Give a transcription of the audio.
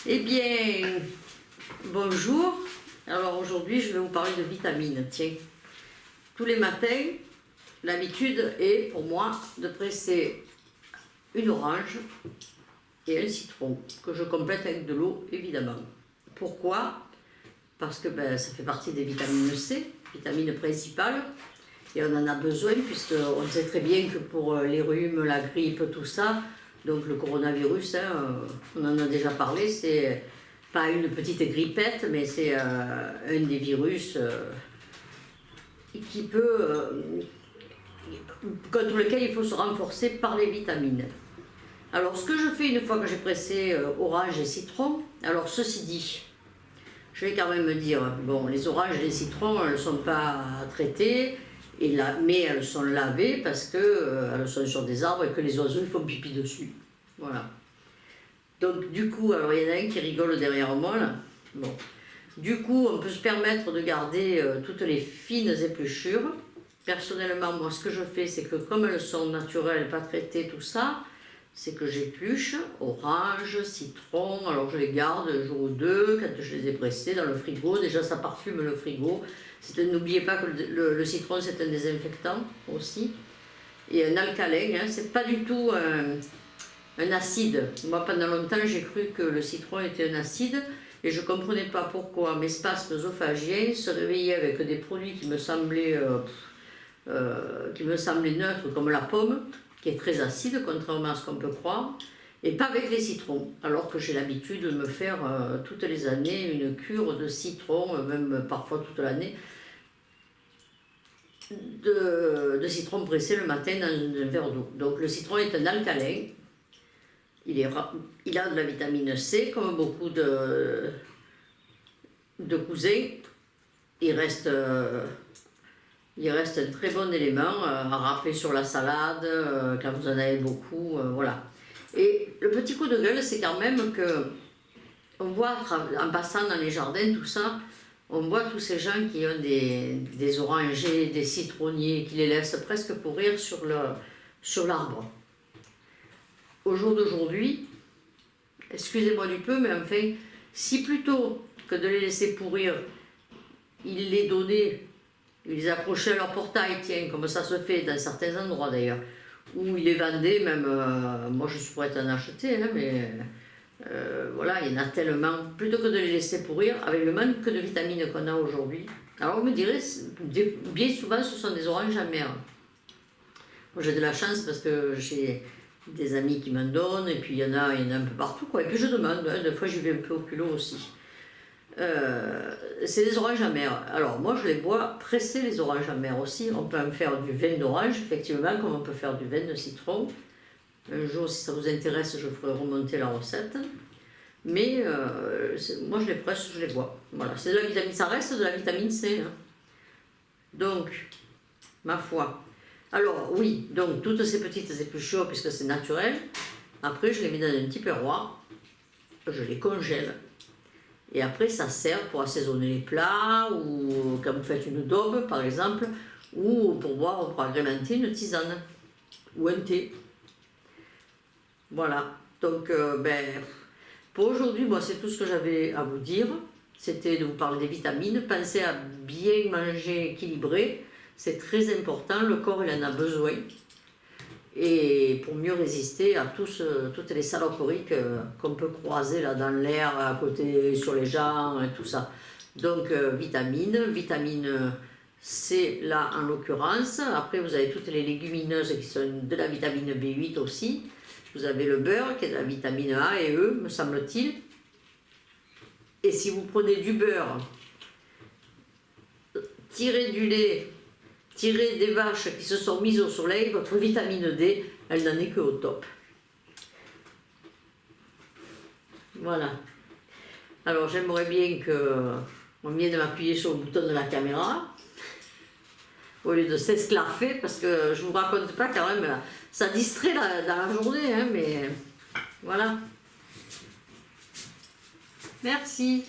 Eh bien, bonjour. Alors aujourd'hui, je vais vous parler de vitamines. Tiens, tous les matins, l'habitude est pour moi de presser une orange et un citron, que je complète avec de l'eau, évidemment. Pourquoi? Parce que ça fait partie des vitamines C, vitamines principales, et on en a besoin, puisqu'on sait très bien que pour les rhumes, la grippe, tout ça, donc le coronavirus, on en a déjà parlé, c'est pas une petite grippette, mais c'est un des virus qui peut, contre lequel il faut se renforcer par les vitamines. Alors ce que je fais une fois que j'ai pressé orange et citron, alors ceci dit, je vais quand même me dire, bon, les oranges et les citrons, elles ne sont pas traitées, mais elles sont lavées parce qu'elles sont sur des arbres et que les oiseaux ils font pipi dessus. Voilà. Donc du coup, alors il y en a un qui rigole derrière moi là. Bon. Du coup, on peut se permettre de garder toutes les fines épluchures. Personnellement, moi ce que je fais, c'est que comme elles sont naturelles, pas traitées, tout ça, c'est que j'épluche orange, citron, alors je les garde un jour ou deux, quand je les ai pressés dans le frigo, déjà ça parfume le frigo. N'oubliez pas que le citron c'est un désinfectant aussi, et un alcalin, hein, c'est pas du tout un acide. Moi pendant longtemps j'ai cru que le citron était un acide, et je ne comprenais pas pourquoi mes spasmes œsophagiens se réveillaient avec des produits qui me semblaient neutres, comme la pomme, qui est très acide, contrairement à ce qu'on peut croire, et pas avec les citrons, alors que j'ai l'habitude de me faire toutes les années une cure de citron, même parfois toute l'année, de citron pressé le matin dans un verre d'eau. Donc le citron est un alcalin, il a de la vitamine C, comme beaucoup de cousins, il reste un très bon élément à râper sur la salade quand vous en avez beaucoup, voilà. Et le petit coup de gueule, c'est quand même que on voit en passant dans les jardins, tout ça, on voit tous ces gens qui ont des orangers, des citronniers, qui les laissent presque pourrir sur l'arbre. Au jour d'aujourd'hui, excusez-moi du peu, mais enfin, si plutôt que de les laisser pourrir, ils les donnaient, ils les accrochaient à leur portail, tiens, comme ça se fait dans certains endroits d'ailleurs, où ils les vendaient, même, moi je suis prête à en acheter, hein, mais voilà, il y en a tellement, plutôt que de les laisser pourrir, avec le manque de vitamines qu'on a aujourd'hui. Alors vous me direz, bien souvent ce sont des oranges amères. Moi j'ai de la chance parce que j'ai des amis qui m'en donnent, et puis il y en a un peu partout, quoi. Et puis je demande, hein, des fois j'y vais un peu au culot aussi. C'est des oranges amères. Alors moi je les bois pressés, les oranges amères aussi. On peut en faire du vin d'orange, effectivement, comme on peut faire du vin de citron. Un jour, si ça vous intéresse, je ferai remonter la recette. Mais moi je les presse, je les bois. Voilà, c'est de la vitamine, ça reste de la vitamine C. Hein. Donc, ma foi. Alors oui, donc toutes ces petites épluchures, puisque c'est naturel. Après, je les mets dans un petit perroir, je les congèle. Et après, ça sert pour assaisonner les plats, ou quand vous faites une daube, par exemple, ou pour boire, pour agrémenter une tisane, ou un thé. Voilà. Donc, pour aujourd'hui, moi, c'est tout ce que j'avais à vous dire. C'était de vous parler des vitamines. Pensez à bien manger équilibré. C'est très important. Le corps, il en a besoin. Et pour mieux résister à toutes les saloperies qu'on peut croiser là dans l'air, à côté, sur les gens, et tout ça. Donc vitamine C là en l'occurrence. Après vous avez toutes les légumineuses qui sont de la vitamine B8 aussi. Vous avez le beurre qui est de la vitamine A et E, me semble-t-il. Et si vous prenez du beurre, tirez du lait, tirez des vaches qui se sont mises au soleil, votre vitamine D, elle n'en est que au top. Voilà. Alors j'aimerais bien qu'on vienne m'appuyer sur le bouton de la caméra, au lieu de s'esclaffer, parce que je ne vous raconte pas quand même, ça distrait dans la journée, hein, mais voilà. Merci.